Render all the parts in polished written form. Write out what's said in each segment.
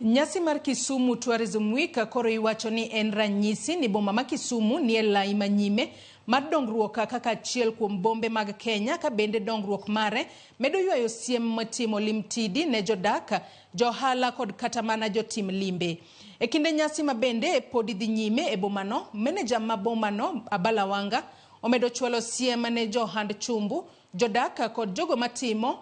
Nyasi mar Kisumu Tourism Week koro iwacho ni en ranyisi ni boma ma Kisumu ni e lai manyime mar dongruok kaka achiel kuom bombe mag Kenya, ka bende dongruok mare medo ywayo siem matimo limtidi ne jodak, johala kod kata mana jotim limbe. E kinde nyasi ma bende podi dhi nyime e bomano, meneja ma bomano Abala Wanga omedo chwalo siem ne johand chumbu, jodak kod jogo matimo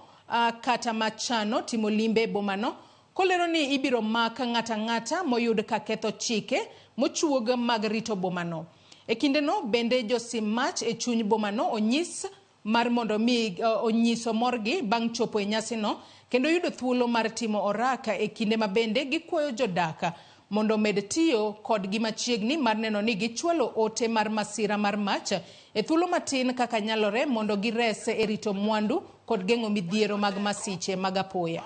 kata machano timo limbe e bomano, kolero ni ibiro mak ng'ata moyud ka ketho chike mochuog mag rito bomano. E kinde no bende josim mach e chuny bomano onyis mar mondo mi onyiso morgi bang' chopo e nyasi no, kendo yudo thuolo mar timo oraka e kinde ma bende gikwayo jodaka mondo med tiyo kod gi machiegni mar neno ni gichwalo ote mar masira mar mach e thuolo matin kaka nyalore mondo girese e rito mwandu kod geng'o midhiero mag masiche mag apoya.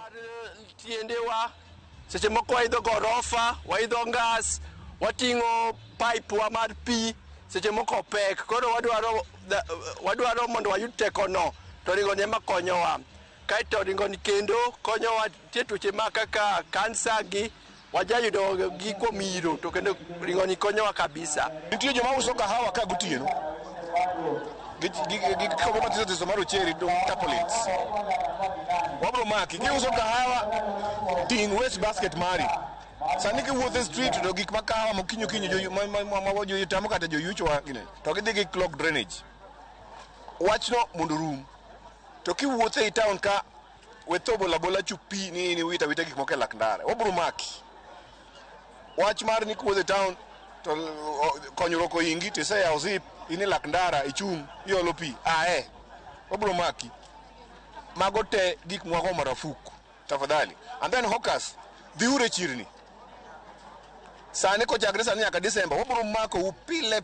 Tiendewa seche moko waidho gorofa, waidho ngas, wating'o pipe wa mar pi, seche moko pek. Koro wadwaro mondo wayud teko no, to ringo ni ema konyowa. Kaito ringo ni kendo konyowa tie tuoche ma kaka kansa gi wajayudo gi kuom iro, to kendo ringo ni konyowa kabisa. Nitie joma uso kahawa ka gotieno. Gikawo matiso mar ocheri to tapolits. Wabro maki, kiuso kahawa, ting waste basket mari. Sani kiwuotho street to gik ma kahawa mokinyo jo tamo kata jo yucho gine. To gidhi gi clog drainage. Wachno mondo rum. To kiwuotho e town ka wetho bola chupi ni wita gik moko e lak ndara. Wabro maki. Wach mar ni kuwuotho e town to konyruok oingi to iseyawo zip ini lak ndara ichung' iolo pi wabro maki. Mago te gik moko marafuku tafadhali. And then hawkers dhiure chirni sani kochakre sani nyaka Disemba wabro mako pile